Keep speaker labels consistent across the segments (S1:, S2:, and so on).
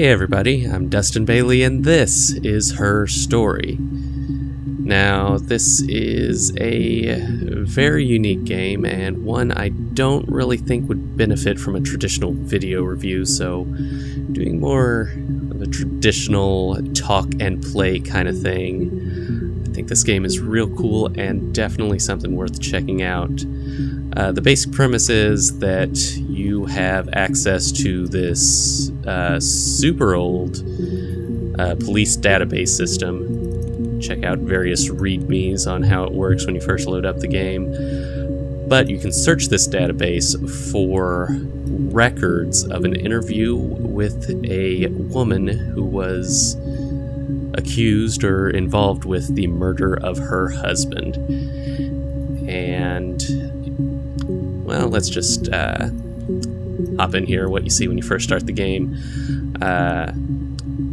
S1: Hey everybody, I'm Dustin Bailey and this is Her Story. Now, this is a very unique game and one I don't really think would benefit from a traditional video review, so doing more of a traditional talk and play kind of thing. I think this game is real cool and definitely something worth checking out. The basic premise is that you have access to this super old police database system. Check out various readmes on how it works when you first load up the game. But you can search this database for records of an interview with a woman who was accused or involved with the murder of her husband. And well, let's just hop in here. What you see when you first start the game.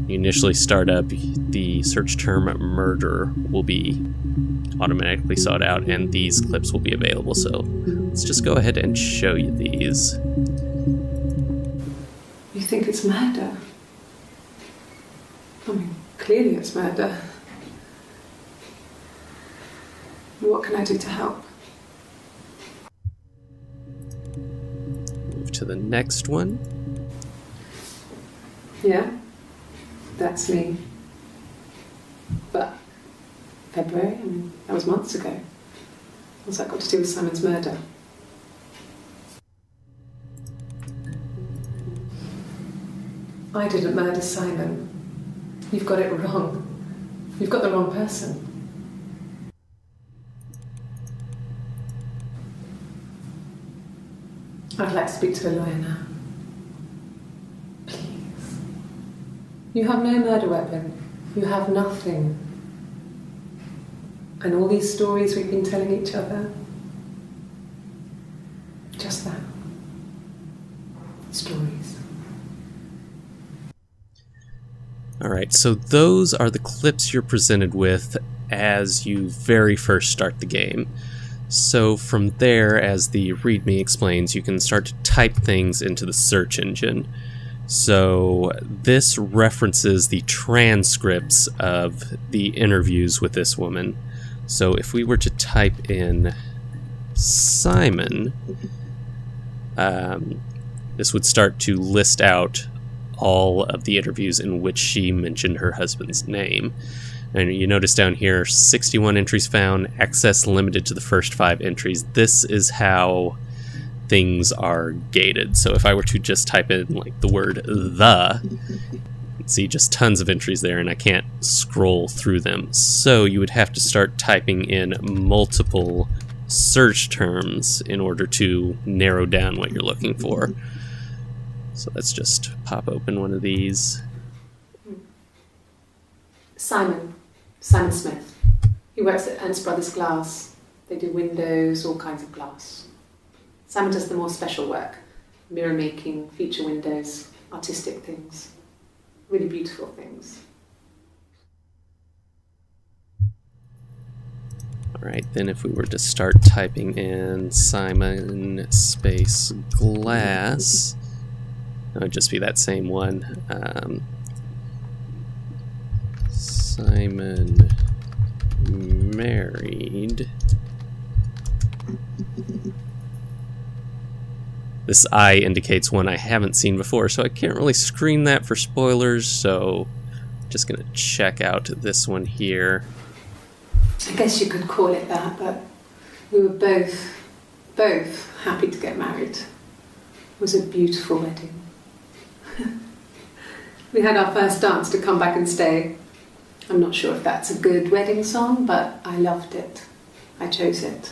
S1: You initially start up, the search term murder will be automatically sought out, and these clips will be available. So let's just go ahead and show you these.
S2: You think it's murder? I mean, clearly it's murder. What can I do to help?
S1: To the next one.
S2: Yeah, that's me. But February, I mean, that was months ago. What's that got to do with Simon's murder? I didn't murder Simon. You've got it wrong. You've got the wrong person. I'd like to speak to a lawyer now. Please. You have no murder weapon. You have nothing. And all these stories we've been telling each other. Just that. Stories.
S1: Alright, so those are the clips you're presented with as you very first start the game. So from there, as the README explains, you can start to type things into the search engine. So this references the transcripts of the interviews with this woman. So if we were to type in Simon, this would start to list out all of the interviews in which she mentioned her husband's name. And you notice down here, 61 entries found, access limited to the first 5 entries. This is how things are gated. So if I were to just type in like the word "the," you'd see just tons of entries there, and I can't scroll through them. So you would have to start typing in multiple search terms in order to narrow down what you're looking for. So let's just pop open one of these.
S2: Simon Smith. He works at Ernst Brothers Glass. They do windows, all kinds of glass. Simon does the more special work. Mirror making, feature windows, artistic things. Really beautiful things.
S1: Alright, then if we were to start typing in Simon space glass, it would just be that same one. Simon married. This I indicates one I haven't seen before, so I can't really screen that for spoilers, so I'm just gonna check out this one here.
S2: I guess you could call it that, but we were both happy to get married. It was a beautiful wedding. We had our first dance to Come Back and Stay. I'm not sure if that's a good wedding song, but I loved it. I chose it.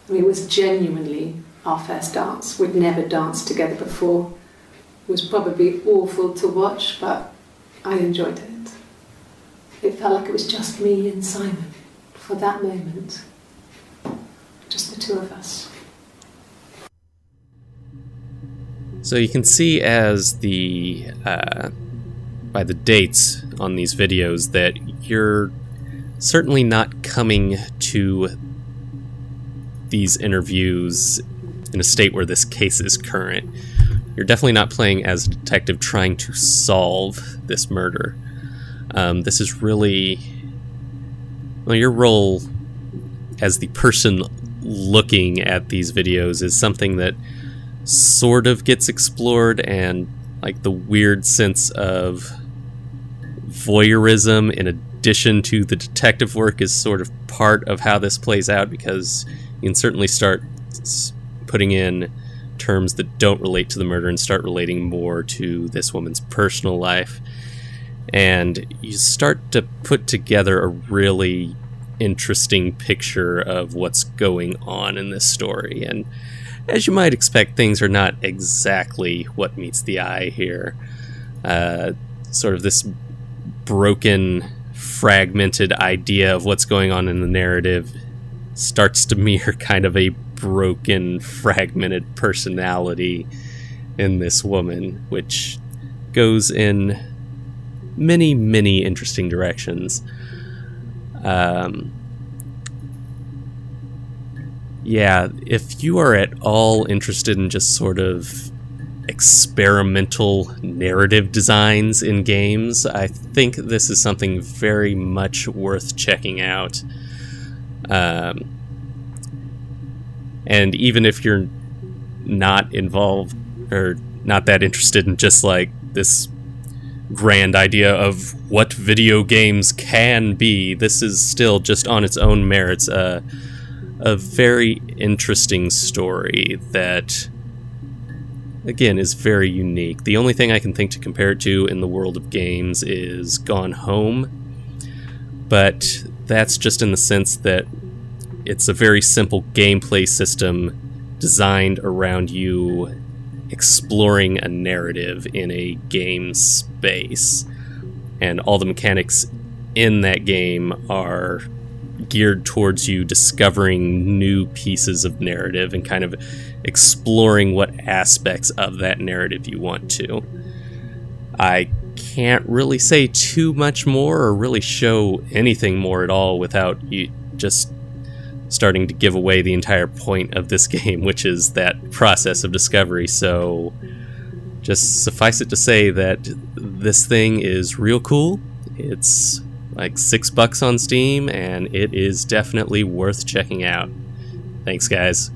S2: I mean, it was genuinely our first dance. We'd never danced together before. It was probably awful to watch, but I enjoyed it. It felt like it was just me and Simon for that moment. Just the two of us.
S1: So you can see as the by the dates on these videos that you're certainly not coming to these interviews in a state where this case is current. you're definitely not playing as a detective trying to solve this murder. This is really, well, your role as the person looking at these videos is something that sort of gets explored, and like the weird sense of voyeurism in addition to the detective work is sort of part of how this plays out, because you can certainly start putting in terms that don't relate to the murder and start relating more to this woman's personal life, and you start to put together a really interesting picture of what's going on in this story. And as you might expect, things are not exactly what meets the eye here. Sort of this broken, fragmented idea of what's going on in the narrative starts to mirror kind of a broken, fragmented personality in this woman, which goes in many, many interesting directions. Yeah, if you are at all interested in just sort of experimental narrative designs in games, I think this is something very much worth checking out. And even if you're not involved or not that interested in just like this grand idea of what video games can be, this is still just on its own merits a very interesting story that, again, is very unique. The only thing I can think to compare it to in the world of games is Gone Home, but that's just in the sense that it's a very simple gameplay system designed around you exploring a narrative in a game space, and all the mechanics in that game are geared towards you discovering new pieces of narrative and kind of exploring what aspects of that narrative you want to. I can't really say too much more or really show anything more at all without you just starting to give away the entire point of this game, which is that process of discovery. So just suffice it to say that this thing is real cool. It's like $6 on Steam, and it is definitely worth checking out. Thanks, guys.